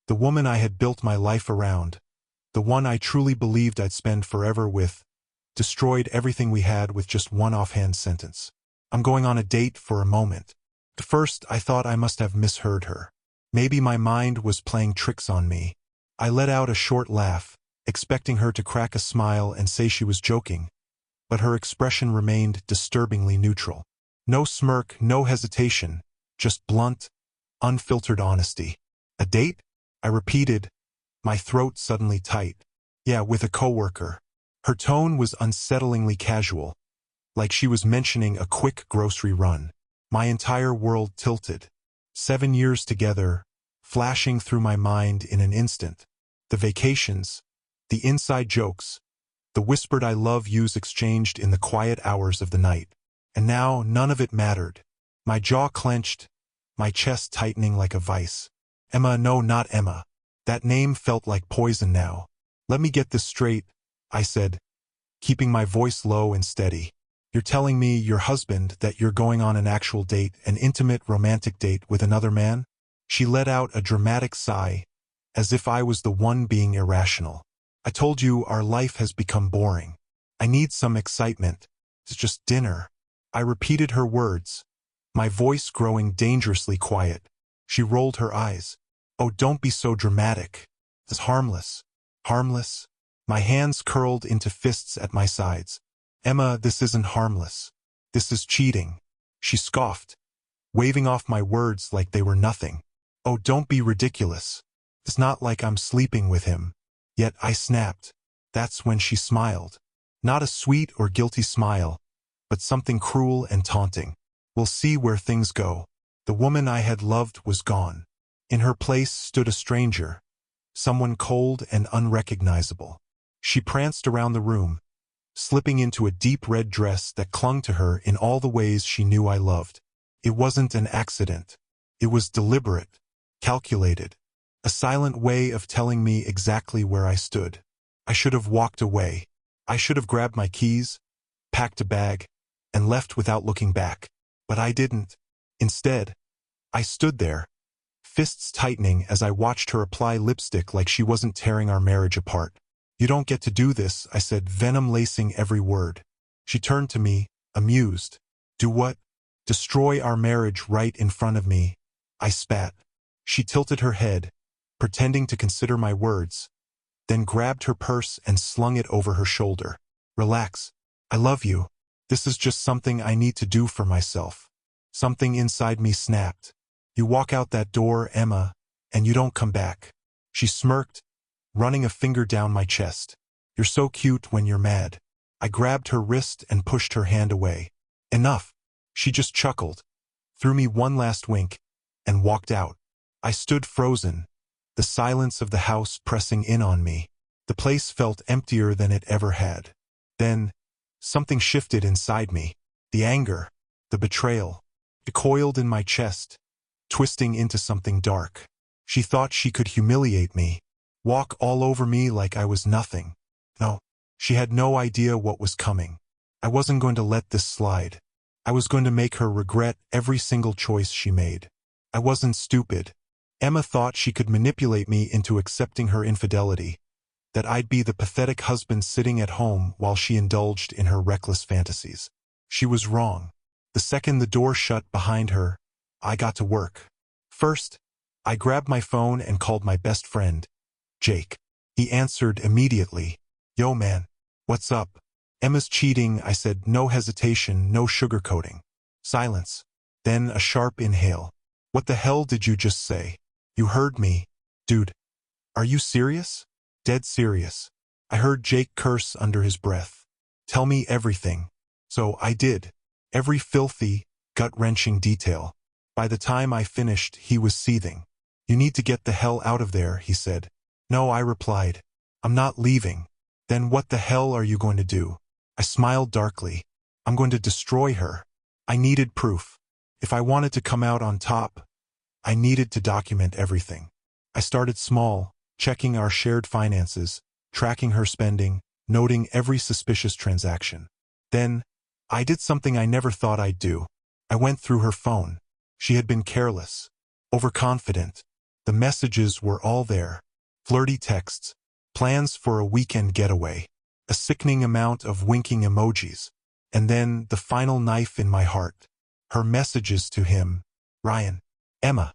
The woman I had built my life around, the one I truly believed I'd spend forever with, destroyed everything we had with just one offhand sentence. I'm going on a date for a moment. At first, I thought I must have misheard her. Maybe my mind was playing tricks on me. I let out a short laugh, expecting her to crack a smile and say she was joking, but her expression remained disturbingly neutral. No smirk, no hesitation, just blunt, unfiltered honesty. A date? I repeated, my throat suddenly tight. Yeah, with a coworker. Her tone was unsettlingly casual, like she was mentioning a quick grocery run. My entire world tilted. 7 years together, flashing through my mind in an instant. The vacations, the inside jokes, the whispered I love yous exchanged in the quiet hours of the night. And now none of it mattered. My jaw clenched, my chest tightening like a vice. Emma, no, not Emma. That name felt like poison now. Let me get this straight, I said, keeping my voice low and steady. You're telling me, your husband, that you're going on an actual date, an intimate romantic date with another man? She let out a dramatic sigh, as if I was the one being irrational. I told you our life has become boring. I need some excitement. It's just dinner. I repeated her words, my voice growing dangerously quiet. She rolled her eyes. Oh, don't be so dramatic. It's harmless. Harmless? My hands curled into fists at my sides. Emma, this isn't harmless. This is cheating. She scoffed, waving off my words like they were nothing. Oh, don't be ridiculous. It's not like I'm sleeping with him. Yet I snapped. That's when she smiled. Not a sweet or guilty smile, but something cruel and taunting. We'll see where things go. The woman I had loved was gone. In her place stood a stranger, someone cold and unrecognizable. She pranced around the room, slipping into a deep red dress that clung to her in all the ways she knew I loved. It wasn't an accident. It was deliberate, calculated, a silent way of telling me exactly where I stood. I should have walked away. I should have grabbed my keys, packed a bag, and left without looking back. But I didn't. Instead, I stood there, fists tightening as I watched her apply lipstick like she wasn't tearing our marriage apart. You don't get to do this, I said, venom lacing every word. She turned to me, amused. Do what? Destroy our marriage right in front of me, I spat. She tilted her head, pretending to consider my words, then grabbed her purse and slung it over her shoulder. Relax. I love you. This is just something I need to do for myself. Something inside me snapped. You walk out that door, Emma, and you don't come back. She smirked, running a finger down my chest. You're so cute when you're mad. I grabbed her wrist and pushed her hand away. Enough. She just chuckled, threw me one last wink, and walked out. I stood frozen, the silence of the house pressing in on me. The place felt emptier than it ever had. Then, something shifted inside me. The anger, the betrayal. It coiled in my chest, twisting into something dark. She thought she could humiliate me, walk all over me like I was nothing. No, she had no idea what was coming. I wasn't going to let this slide. I was going to make her regret every single choice she made. I wasn't stupid. Emma thought she could manipulate me into accepting her infidelity, that I'd be the pathetic husband sitting at home while she indulged in her reckless fantasies. She was wrong. The second the door shut behind her, I got to work. First, I grabbed my phone and called my best friend, Jake. He answered immediately. Yo man, what's up? Emma's cheating, I said, no hesitation, no sugarcoating. Silence. Then a sharp inhale. What the hell did you just say? You heard me. Dude, are you serious? Dead serious. I heard Jake curse under his breath. Tell me everything. So I did. Every filthy, gut-wrenching detail. By the time I finished, he was seething. You need to get the hell out of there, he said. No, I replied. I'm not leaving. Then what the hell are you going to do? I smiled darkly. I'm going to destroy her. I needed proof. If I wanted to come out on top, I needed to document everything. I started small, checking our shared finances, tracking her spending, noting every suspicious transaction. Then, I did something I never thought I'd do. I went through her phone. She had been careless, overconfident, The messages were all there. Flirty texts, plans for a weekend getaway, a sickening amount of winking emojis, and then the final knife in my heart. Her messages to him. Ryan. Emma.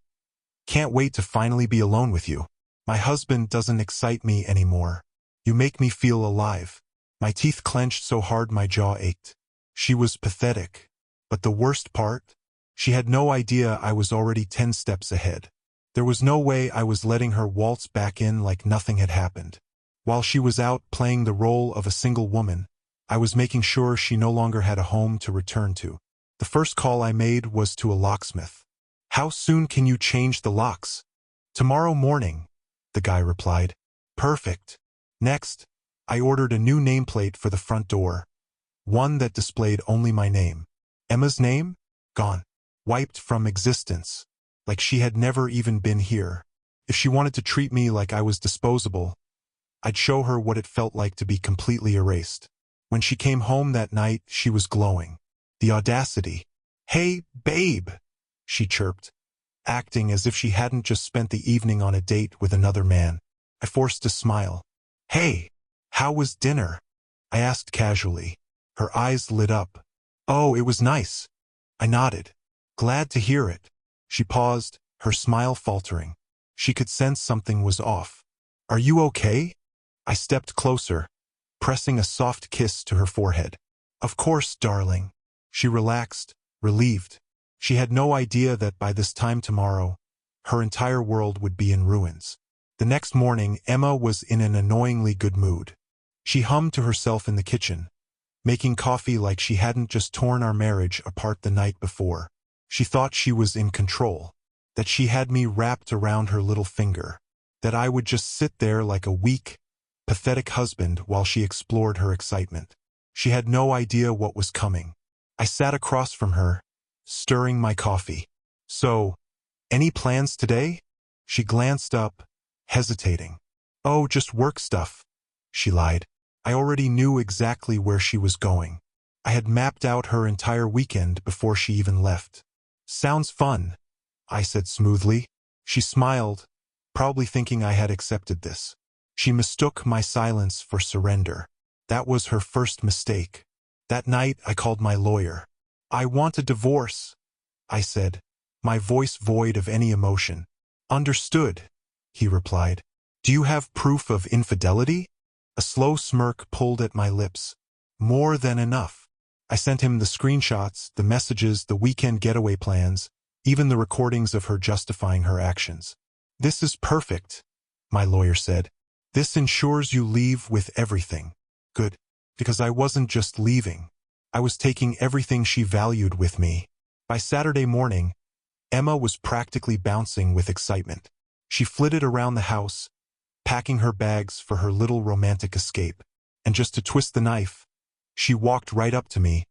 Can't wait to finally be alone with you. My husband doesn't excite me anymore. You make me feel alive. My teeth clenched so hard my jaw ached. She was pathetic. But the worst part? She had no idea I was already 10 steps ahead. There was no way I was letting her waltz back in like nothing had happened. While she was out playing the role of a single woman, I was making sure she no longer had a home to return to. The first call I made was to a locksmith. How soon can you change the locks? Tomorrow morning, the guy replied. Perfect. Next, I ordered a new nameplate for the front door. One that displayed only my name. Emma's name? Gone. Wiped from existence. Like she had never even been here. If she wanted to treat me like I was disposable, I'd show her what it felt like to be completely erased. When she came home that night, she was glowing. The audacity. Hey, babe, she chirped, acting as if she hadn't just spent the evening on a date with another man. I forced a smile. Hey, how was dinner? I asked casually. Her eyes lit up. Oh, it was nice. I nodded. Glad to hear it. She paused, her smile faltering. She could sense something was off. Are you okay? I stepped closer, pressing a soft kiss to her forehead. Of course, darling. She relaxed, relieved. She had no idea that by this time tomorrow, her entire world would be in ruins. The next morning, Emma was in an annoyingly good mood. She hummed to herself in the kitchen, making coffee like she hadn't just torn our marriage apart the night before. She thought she was in control, that she had me wrapped around her little finger, that I would just sit there like a weak, pathetic husband while she explored her excitement. She had no idea what was coming. I sat across from her, stirring my coffee. So, any plans today? She glanced up, hesitating. Oh, just work stuff, she lied. I already knew exactly where she was going. I had mapped out her entire weekend before she even left. Sounds fun, I said smoothly. She smiled, probably thinking I had accepted this. She mistook my silence for surrender. That was her first mistake. That night, I called my lawyer. I want a divorce, I said, my voice void of any emotion. Understood, he replied. Do you have proof of infidelity? A slow smirk pulled at my lips. More than enough. I sent him the screenshots, the messages, the weekend getaway plans, even the recordings of her justifying her actions. This is perfect, my lawyer said. This ensures you leave with everything. Good. Because I wasn't just leaving. I was taking everything she valued with me. By Saturday morning, Emma was practically bouncing with excitement. She flitted around the house, packing her bags for her little romantic escape. And just to twist the knife, she walked right up to me,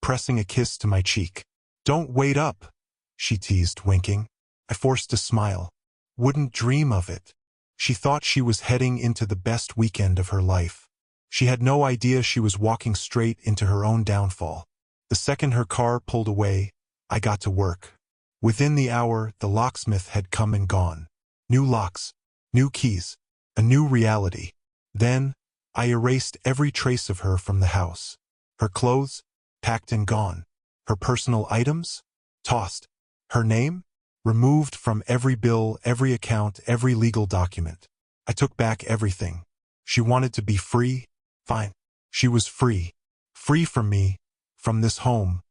pressing a kiss to my cheek. Don't wait up, she teased, winking. I forced a smile. Wouldn't dream of it. She thought she was heading into the best weekend of her life. She had no idea she was walking straight into her own downfall. The second her car pulled away, I got to work. Within the hour, the locksmith had come and gone. New locks, new keys, a new reality. Then, I erased every trace of her from the house. Her clothes, packed and gone. Her personal items, tossed. Her name, removed from every bill, every account, every legal document. I took back everything. She wanted to be free. Fine. She was free. Free from me, from this home,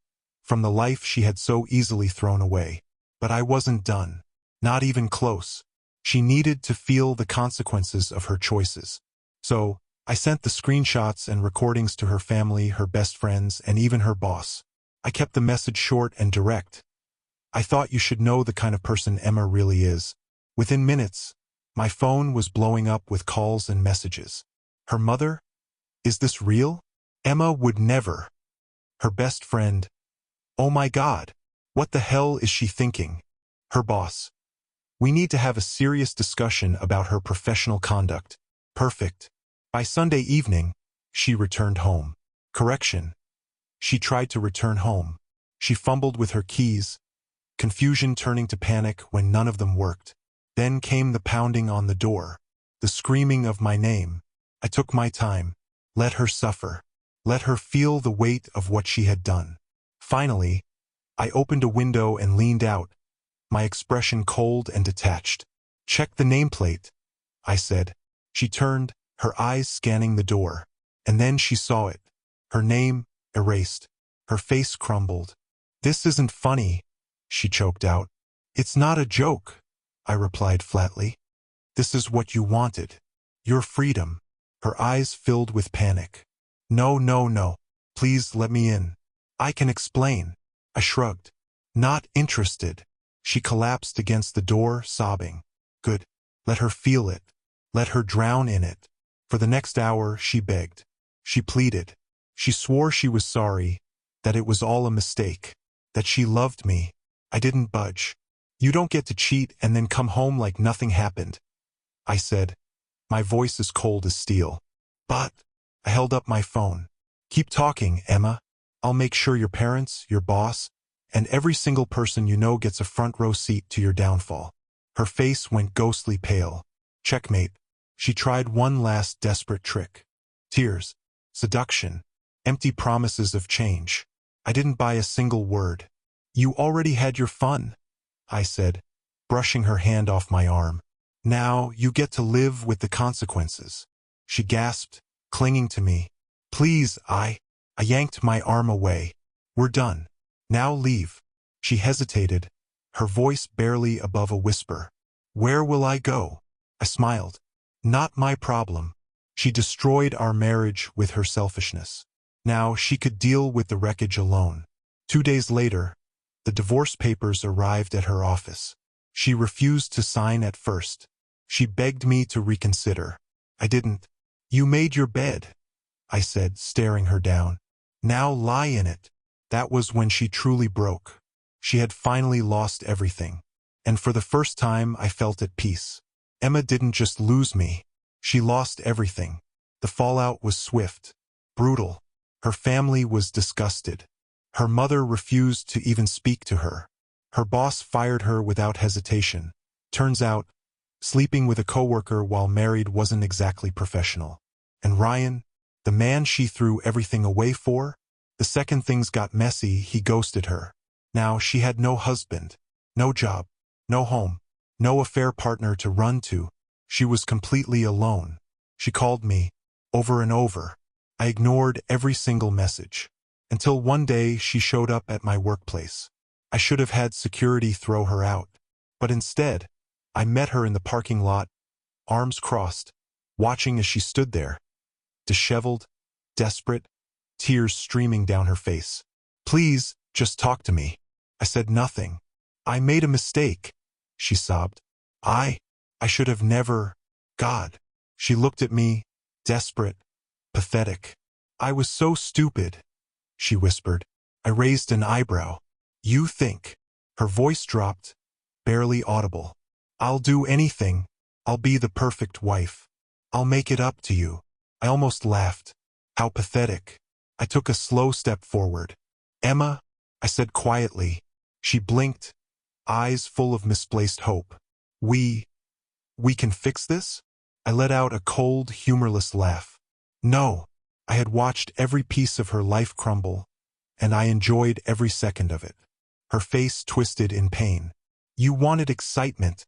from the life she had so easily thrown away. But I wasn't done. Not even close. She needed to feel the consequences of her choices. So, I sent the screenshots and recordings to her family, her best friends, and even her boss. I kept the message short and direct. I thought you should know the kind of person Emma really is. Within minutes, my phone was blowing up with calls and messages. Her mother? Is this real? Emma would never. Her best friend? Oh my God. What the hell is she thinking? Her boss. We need to have a serious discussion about her professional conduct. Perfect. By Sunday evening, she returned home. Correction. She tried to return home. She fumbled with her keys, confusion turning to panic when none of them worked. Then came the pounding on the door, the screaming of my name. I took my time. Let her suffer. Let her feel the weight of what she had done. Finally, I opened a window and leaned out, my expression cold and detached. "Check the nameplate," I said. She turned, her eyes scanning the door. And then she saw it. Her name erased. Her face crumbled. "This isn't funny," she choked out. "It's not a joke," I replied flatly. "This is what you wanted. Your freedom." Her eyes filled with panic. "No, no, no. Please let me in. I can explain." I shrugged. "Not interested." She collapsed against the door, sobbing. "Good. Let her feel it. Let her drown in it." For the next hour, she begged. She pleaded. She swore she was sorry, that it was all a mistake, that she loved me. I didn't budge. "You don't get to cheat and then come home like nothing happened," I said, my voice as cold as steel. "But," I held up my phone. "Keep talking, Emma. I'll make sure your parents, your boss, and every single person you know gets a front row seat to your downfall." Her face went ghostly pale. Checkmate. She tried one last desperate trick. Tears, seduction, empty promises of change. I didn't buy a single word. "You already had your fun," I said, brushing her hand off my arm. "Now you get to live with the consequences." She gasped, clinging to me. "Please, I yanked my arm away. "We're done. Now leave." She hesitated, her voice barely above a whisper. "Where will I go?" I smiled. "Not my problem." She destroyed our marriage with her selfishness. Now she could deal with the wreckage alone. 2 days later, the divorce papers arrived at her office. She refused to sign at first. She begged me to reconsider. I didn't. "You made your bed," I said, staring her down. "Now lie in it." That was when she truly broke. She had finally lost everything. And for the first time, I felt at peace. Emma didn't just lose me. She lost everything. The fallout was swift, brutal. Her family was disgusted. Her mother refused to even speak to her. Her boss fired her without hesitation. Turns out, sleeping with a coworker while married wasn't exactly professional. And Ryan, the man she threw everything away for, the second things got messy, he ghosted her. Now she had no husband, no job, no home, no affair partner to run to. She was completely alone. She called me, over and over. I ignored every single message. Until one day she showed up at my workplace. I should have had security throw her out. But instead, I met her in the parking lot, arms crossed, watching as she stood there, disheveled, desperate, tears streaming down her face. "Please, just talk to me." I said nothing. "I made a mistake," she sobbed. I should have never. God." She looked at me, desperate, pathetic. "I was so stupid," she whispered. I raised an eyebrow. "You think?" Her voice dropped, barely audible. "I'll do anything. I'll be the perfect wife. I'll make it up to you." I almost laughed. How pathetic. I took a slow step forward. "Emma," I said quietly. She blinked, eyes full of misplaced hope. We can fix this?" I let out a cold, humorless laugh. "No." I had watched every piece of her life crumble, and I enjoyed every second of it. Her face twisted in pain. "You wanted excitement,"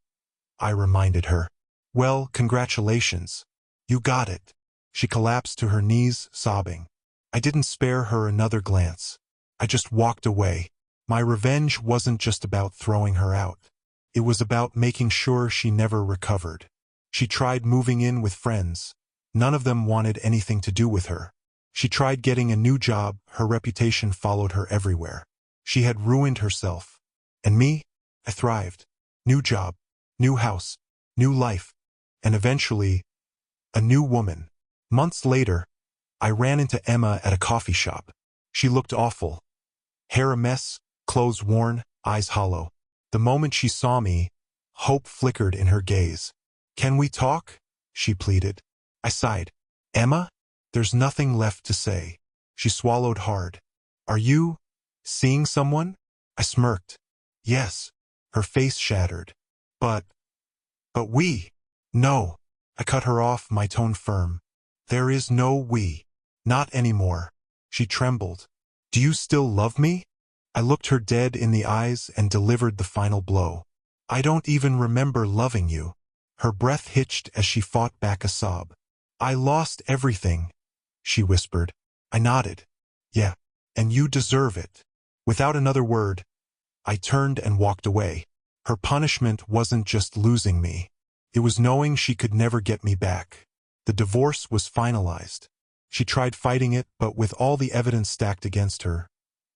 I reminded her. "Well, congratulations. You got it." She collapsed to her knees, sobbing. I didn't spare her another glance. I just walked away. My revenge wasn't just about throwing her out. It was about making sure she never recovered. She tried moving in with friends. None of them wanted anything to do with her. She tried getting a new job. Her reputation followed her everywhere. She had ruined herself. And me? I thrived. New job, new house, new life, and eventually, a new woman. Months later, I ran into Emma at a coffee shop. She looked awful. Hair a mess, clothes worn, eyes hollow. The moment she saw me, hope flickered in her gaze. "Can we talk?" she pleaded. I sighed. "Emma? There's nothing left to say." She swallowed hard. "Are you seeing someone?" I smirked. "Yes." Her face shattered. "But But we. No. I cut her off, my tone firm. There is no we. Not anymore. She trembled. Do you still love me? I looked her dead in the eyes and delivered the final blow. I don't even remember loving you. Her breath hitched as she fought back a sob. I lost everything, she whispered. I nodded. Yeah, and you deserve it. Without another word, I turned and walked away. Her punishment wasn't just losing me. It was knowing she could never get me back. The divorce was finalized. She tried fighting it, but with all the evidence stacked against her,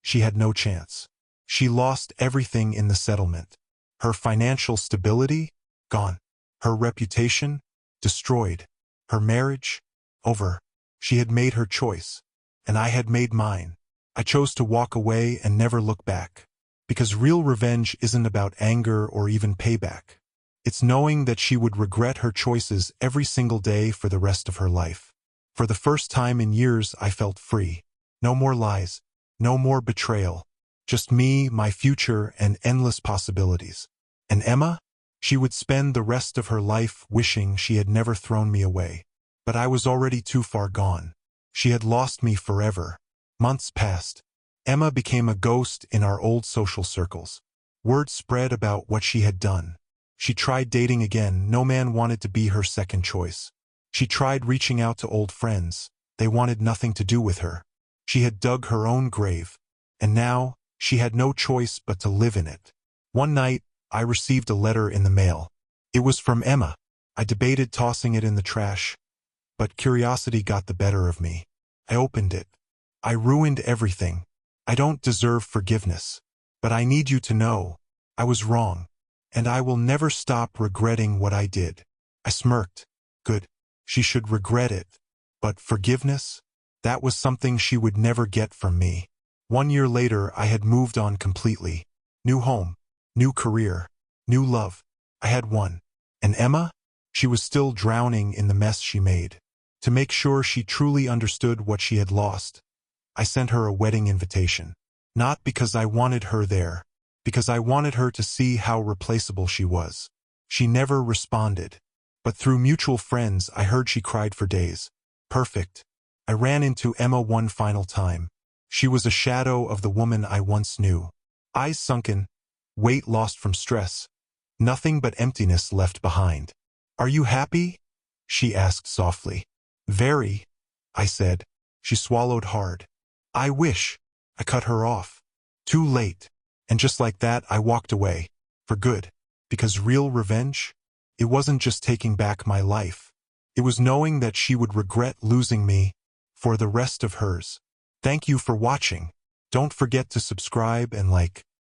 she had no chance. She lost everything in the settlement. Her financial stability? Gone. Her reputation? Destroyed. Her marriage? Over. She had made her choice, and I had made mine. I chose to walk away and never look back. Because real revenge isn't about anger or even payback. It's knowing that she would regret her choices every single day for the rest of her life. For the first time in years, I felt free. No more lies. No more betrayal. Just me, my future, and endless possibilities. And Emma? She would spend the rest of her life wishing she had never thrown me away. But I was already too far gone. She had lost me forever. Months passed. Emma became a ghost in our old social circles. Word spread about what she had done. She tried dating again. No man wanted to be her second choice. She tried reaching out to old friends. They wanted nothing to do with her. She had dug her own grave. And now, she had no choice but to live in it. One night, I received a letter in the mail. It was from Emma. I debated tossing it in the trash, but curiosity got the better of me. I opened it. I ruined everything. I don't deserve forgiveness. But I need you to know, I was wrong. And I will never stop regretting what I did. I smirked. Good. She should regret it. But forgiveness? That was something she would never get from me. 1 year later, I had moved on completely. New home. New career. New love. I had one. And Emma? She was still drowning in the mess she made. To make sure she truly understood what she had lost, I sent her a wedding invitation. Not because I wanted her there, because I wanted her to see how replaceable she was. She never responded. But through mutual friends, I heard she cried for days. Perfect. I ran into Emma one final time. She was a shadow of the woman I once knew. Eyes sunken, weight lost from stress. Nothing but emptiness left behind. Are you happy? She asked softly. Very, I said. She swallowed hard. I wish. I cut her off. Too late. And just like that, I walked away. For good. Because real revenge? It wasn't just taking back my life. It was knowing that she would regret losing me for the rest of hers. Thank you for watching. Don't forget to subscribe and like.